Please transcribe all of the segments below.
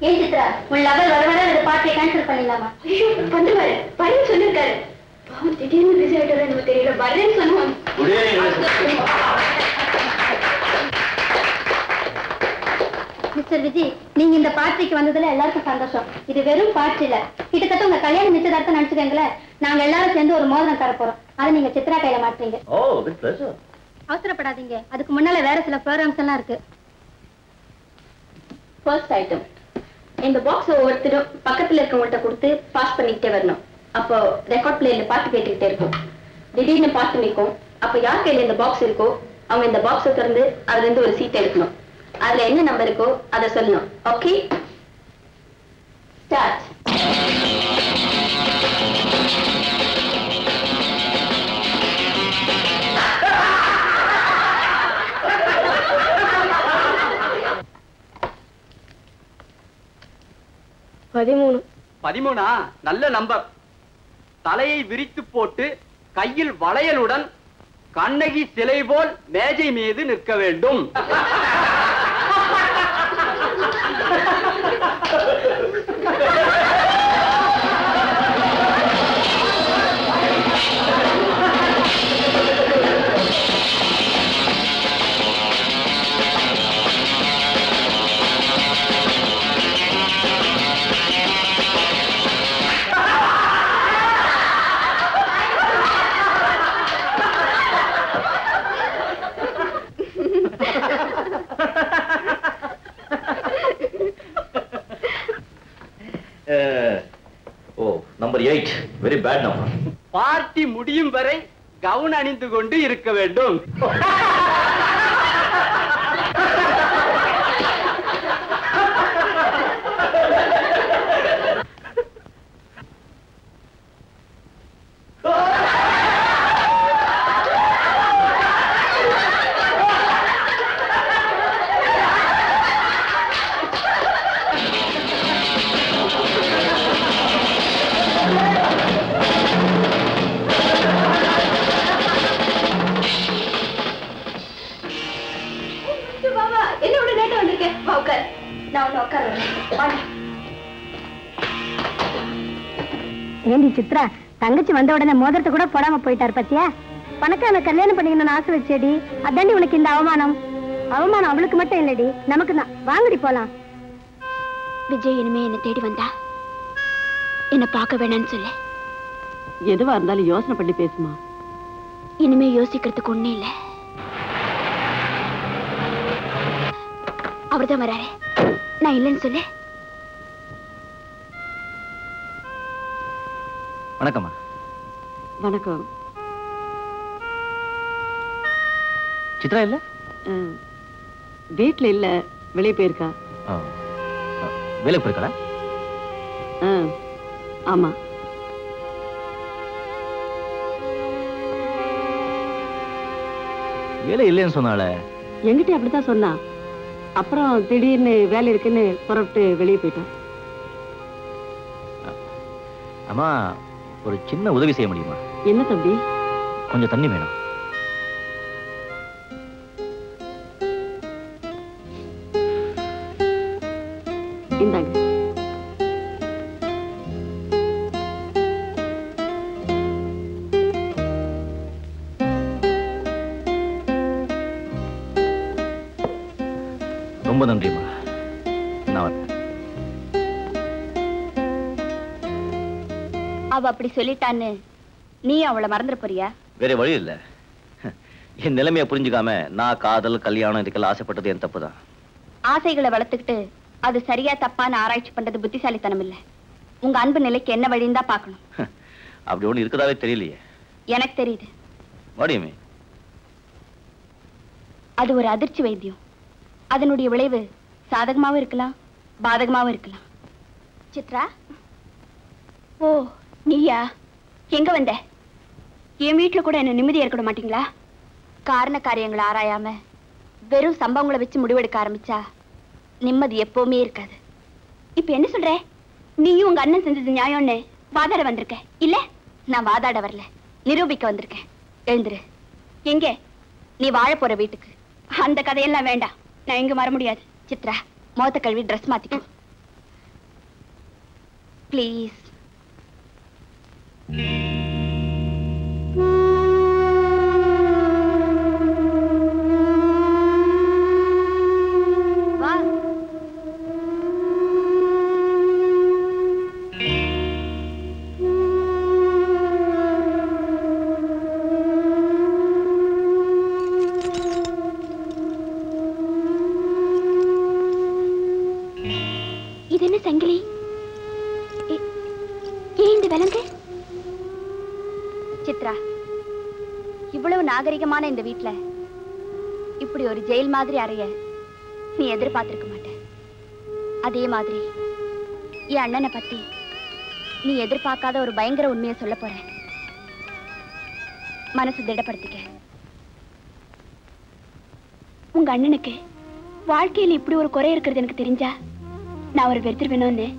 ஏன் சித்ரா, உன் லவர் வர வர இந்த பார்ட்டியை கேன்சல் பண்ணிடலாமா? ஐயோ பண்ணுவாரு, வரேன்னு சொல்லிருக்காரு. பாவம் திடீர்னு பிஸி ஆயிட்டாரு, எனக்கு தெரியல. வரேன்னு சொன்னாங்க. மிஸ்டர் விஜய், நீங்க இந்த பார்ட்டிக்கு வந்ததுல எல்லாருக்கும் சந்தோஷம். இது வெறும் பார்ட்டி இல்ல, கிட்டத்தட்ட உங்க கல்யாணம் நிச்சயதார்த்தம் நினைச்சுக்கங்களேன். நாங்க எல்லாரும் சேர்ந்து ஒரு மோதிரம் தர போறோம். அதை நீங்க சித்ரா கையில மாட்டீங்க. அவசரப்படாதீங்க, அதுக்கு முன்னால வேற சில ப்ரோக்ராம்ஸ் எல்லாம் இருக்கு. ஃபர்ஸ்ட் ஐட்டம், இந்த பாக்ஸ் ஒவ்வொருத்தரும் பக்கத்துல இருக்கவங்கள்ட்ட கொடுத்து பாஸ் பண்ணிக்கிட்டே வரணும். அப்போ ரெக்கார்ட் பிளேயர்ல பாட்டு கேட்டுக்கிட்டே இருக்கும். திடீர்னு பாட்டு நிற்கும். அப்போ யார் கையில இந்த பாக்ஸ் இருக்கோ அவங்க இந்த பாக்ஸை திறந்து அதுல இருந்து ஒரு சீட் எடுக்கணும். அதுல என்ன நம்பர் இருக்கோ அதை சொல்லணும். Okay, start. பதிமூணா? நல்ல நம்பர். தலையை விரித்து போட்டு கையில் வளையலுடன் கண்ணகி சிலை போல் மேஜை மீது நிற்க வேண்டும். Number 8, very bad number. Party முடியும் வரை கவுன் அணிந்து கொண்டு இருக்க வேண்டும். ஏண்டி சித்ரா, தங்கச்சி வந்த உடனே மோதிரத்தை கூட போடாம போயிட்டார் பத்தியா? பணக்கார கல்யாணம் பண்ணிக்கணும்னு ஆசை வச்சேடி, அதாண்டி உனக்கு இந்த அவமானம். அவமானம் அவளுக்கு மட்டும் இல்லடி, நமக்கு தான். வாங்கடி போலாம். விஜய் இனிமே என்ன தேடி வந்தா என்ன பார்க்க வேணான்னு சொல்லு. எதுவா இருந்தாலும் யோசனை பண்ணி பேசுமா. இனிமே யோசிக்கிறதுக்கு ஒண்ணு இல்ல. அவர்தான் வராரு, நான் இல்லைன்னு சொல்லு. வணக்கம்மா. வணக்கம். சித்ரா இல்ல? வீட்டுல இல்ல, வெளியே போயிருக்கா. வேலைக்கு போயிருக்கா? ஆமா. வேலை இல்லைன்னு சொன்னால? என்கிட்ட அப்படித்தான் சொன்னா. அப்புறம் திடீர்னு வேலை இருக்குன்னு புறப்பட்டு வெளியே போயிட்டான். அம்மா, ஒரு சின்ன உதவி செய்ய முடியுமா? என்ன தம்பி? கொஞ்சம் தண்ணி வேணும். இந்தாங்க. ரொம்ப நன்றிம்மா. நான் அவ அப்படி சொல்லிட்டான்னு நீ அவளை மறந்துட போறியா? வேற வழி இல்ல. என் நிலைமையை புரிஞ்சுக்காம நான் காதல், கல்யாணம் இதுக்கெல்லாம் ஆசைப்பட்டது என் தப்புதான். ஆசைகளை வளர்த்துக்கிட்டு அது சரியா தப்பான்னு ஆராய்ச்சி பண்றது புத்திசாலித்தனம் இல்ல. உங்க அன்பு நிலைக்கு என்ன வழின்னு தான் பார்க்கணும். அப்படி ஒண்ணு இருக்கதாவே தெரியலையே. எனக்கு தெரியுது. வாடியுமே. அது ஒரு அதிர்ச்சி வைத்தியம். அதனுடைய விளைவு சாதகமாவும் இருக்கலாம், பாதகமாவும் இருக்கலாம். சித்ரா, ஓ நீயா? எங்க வந்த? என் வீட்டுல கூட என்ன நிம்மதியா இருக்க மாட்டீங்களா? காரண காரியங்களை ஆராயாம வெறும் சம்பவங்களை வச்சு முடிவெடுக்க ஆரம்பிச்சா நிம்மதி எப்பவுமே இருக்காது. இப்ப என்ன சொல்ற? நீயும் உங்க அண்ணன் செஞ்சது நியாயம்னு வாதாட வந்திருக்க இல்ல? நான் வாதாட வரல, நிரூபிக்க வந்திருக்கேன். எழுந்துரு. எங்க நீ வாழ போற வீட்டுக்கு. அந்த கதையெல்லாம் வேண்டாம், நான் எங்க வர முடியாது. சித்ரா, முகத்தை கழுவி ட்ரெஸ் மாத்திக்கோ. ப்ளீஸ். வா. இது என்ன சங்கிலி? ஏன் இந்த விலங்கு? சித்ரா, இவ்வளவு நாகரிகமான இந்த வீட்ல இப்படி ஒரு ஜெயில் மாதிரி அறைய நீ எதிர்பார்த்திருக்க மாட்ட. அதே மாதிரி என் அண்ணனை பத்தி நீ எதிர்பார்க்காத ஒரு பயங்கர உண்மையை சொல்ல போற. மனசு திடப்படுத்திக்க. உங்க அண்ணனுக்கு வாழ்க்கையில் இப்படி ஒரு குறை இருக்கிறது எனக்கு தெரிஞ்சா நான் அவரை வெறுத்துருவேணும்னு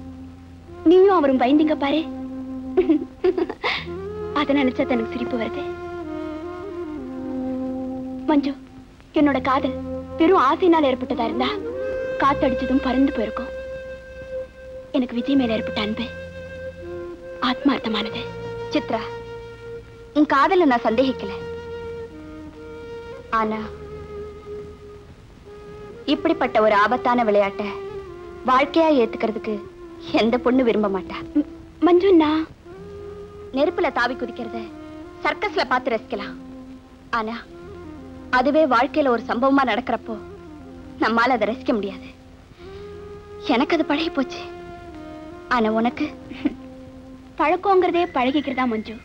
நீயும் அவரும் பயந்தீங்க பாரு. அதை நினைச்சா எனக்கு சிரிப்பு வருது. மஞ்சு, என்னோட காதல் வெறும் ஆசையினால் ஏற்பட்டதா இருந்தா காத்தடிச்சதும் பறந்து போயிருக்கும். எனக்கு விஜய் மேல ஏற்பட்ட அன்பு ஆத்மார்த்தமானது. சித்ரா, உன் காதல நான் சந்தேகிக்கல. ஆனா இப்படிப்பட்ட ஒரு ஆபத்தான விளையாட்டை வாழ்க்கையா ஏத்துக்கிறதுக்கு எந்த பொண்ணு விரும்ப மாட்டா. மஞ்சு, நான் நெருப்புல தாவி குதிக்கிறத சர்க்கஸ்ல பார்த்து ரசிக்கலாம். ஆனா அதுவே வாழ்க்கையில ஒரு சம்பவமா நடக்கிறப்போ நம்மால அதை ரசிக்க முடியாது. எனக்கு அது பழகி போச்சு. ஆனா உனக்கு பழக்கங்கிறதே பழகிக்கிறதா மஞ்சு.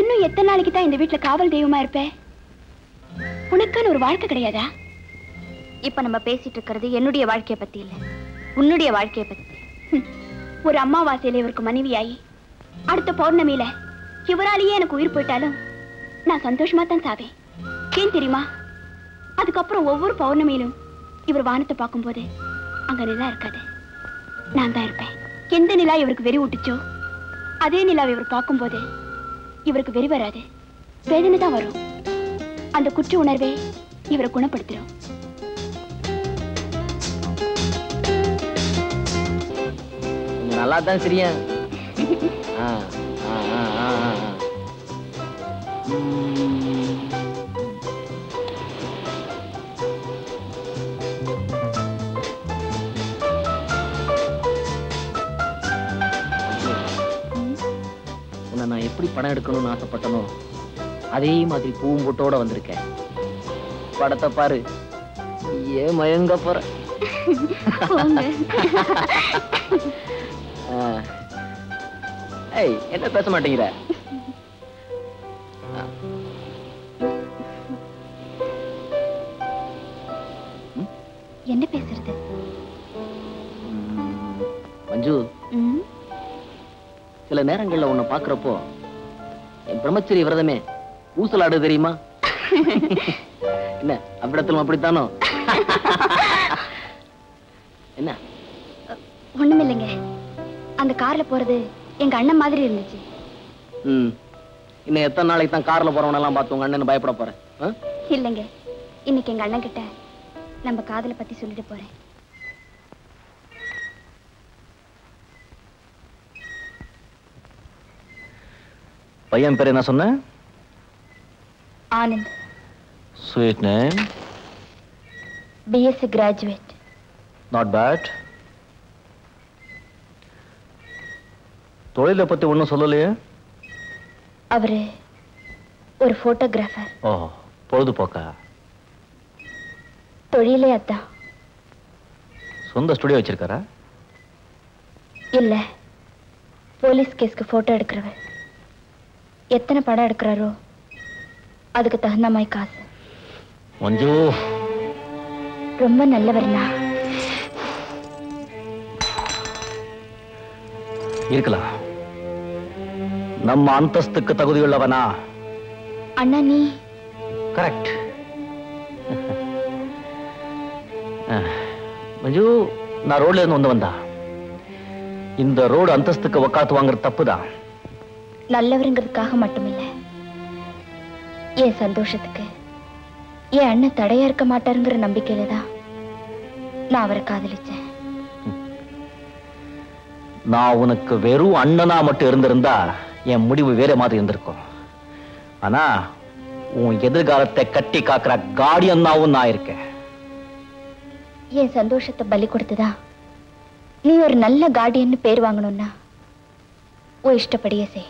இன்னும் எத்தனை நாளைக்கு தான் இந்த வீட்டுல காவல் தெய்வமா இருப்ப? உனக்கான ஒரு வாழ்க்கை கிடையாதா? இப்ப நம்ம பேசிட்டு இருக்கிறது என்னுடைய வாழ்க்கையை பத்தி இல்ல, உன்னுடைய வாழ்க்கையை பத்தி. ஒரு அம்மாவாசையில இவருக்கு மனைவியாயி அடுத்த பௌர்ணமியில இவராலேயே எனக்கு உயிர் போயிட்டாலும் நான் சந்தோஷமா தான் சாவேன். ஏன் தெரியுமா? அதுக்கப்புறம் ஒவ்வொரு பௌர்ணமியிலும் இவர் வானத்தை பார்க்கும் போது அங்க நிலா இருக்காது, நான் தான் இருப்பேன். எந்த நிலா இவருக்கு வெறி ஊட்டுச்சோ அதே நிலா இவர் பார்க்கும் போது இவருக்கு வெறி வராது, வேதனை தான் வரும். அந்த குற்ற உணர்வே இவரை குணப்படுத்துறோம். நல்லா தான் சரியா. உன்னை நான் எப்படி படம் எடுக்கணும்னு ஆசைப்பட்டனோ அதே மாதிரி பூம்போட்டோட வந்திருக்கேன். படத்தை பாரு, ஏன் மயங்க போற? ஏய், என்ன பேச மாட்டேங்கிற? என்ன பேசுறது? மஞ்சு, சில நேரங்கள்ல உன்னை பாக்குறப்போ என் பிரம்மச்சரிய விரதமே ஊசலாடு தெரியுமா? என்ன அவ்விடத்திலும் அப்படித்தானோ? என்ன? ஒண்ணுமில்லைங்க, அந்த கார்ல போறது எங்க அண்ணன் மாதிரி இருந்துச்சு. இன்னும் எத்தனை நாளைக்கு தான் கார்ல போறவன எல்லாம் பார்த்து உங்க அண்ணன் பயப்பட போறேன்? இல்லைங்க, இன்னைக்கு எங்க அண்ணன் கிட்ட நம்ம காதலை பத்தி சொல்லிட்டு போறேன். பையன் பேர் என்ன சொன்ன? Anand. Sweet name. BSc graduate. Not bad. தொழிலை பத்தி ஒன்றும் சொல்லலையே? அவரு ஒரு போட்டோகிராஃபர். ஓ, பொழுதுபோக்கா? தொழிலே அதான். சொந்த ஸ்டுடியோ வச்சிருக்காரா? இல்ல, போலீஸ் கேஸ்க்கு போட்டோ எடுக்கிறவர். எத்தனை படம் எடுக்கிறாரோ அதுக்கு தகுந்த மாதிரி காசு. மஞ்சு, ரொம்ப நல்லவர்னா? இருக்கலாம். நம்ம அந்தஸ்துக்கு தகுதியுள்ளவனா? அண்ணா, நீ கரெக்ட். மஞ்சு, நான் ரோட்ல இருந்து வந்து வந்தா. இந்த ரோடு அந்தஸ்துக்கு வக்காத்து வாங்குறது தப்புதான். நல்லவருங்கிறதுக்காக மட்டுமில்ல, என் சந்தோஷத்துக்கு என் அண்ணன் தடையா இருக்க மாட்டாருங்கிற நம்பிக்கையில தான் நான் அவரை காதலிச்சேன். நான் உனக்கு வெறும் அண்ணனா மட்டும் இருந்திருந்தா என் முடிவு வேற மாதிரி இருந்திருக்கும். ஆனா உன் எதிர்காலத்தை கட்டி காக்குற கார்டியன்னாவும் நான் இருக்கேன். என் சந்தோஷத்தை பலி கொடுத்துதா நீ ஒரு நல்ல கார்டியன்னு பேர் வாங்கணும்னா உன் இஷ்டப்படியே செய்.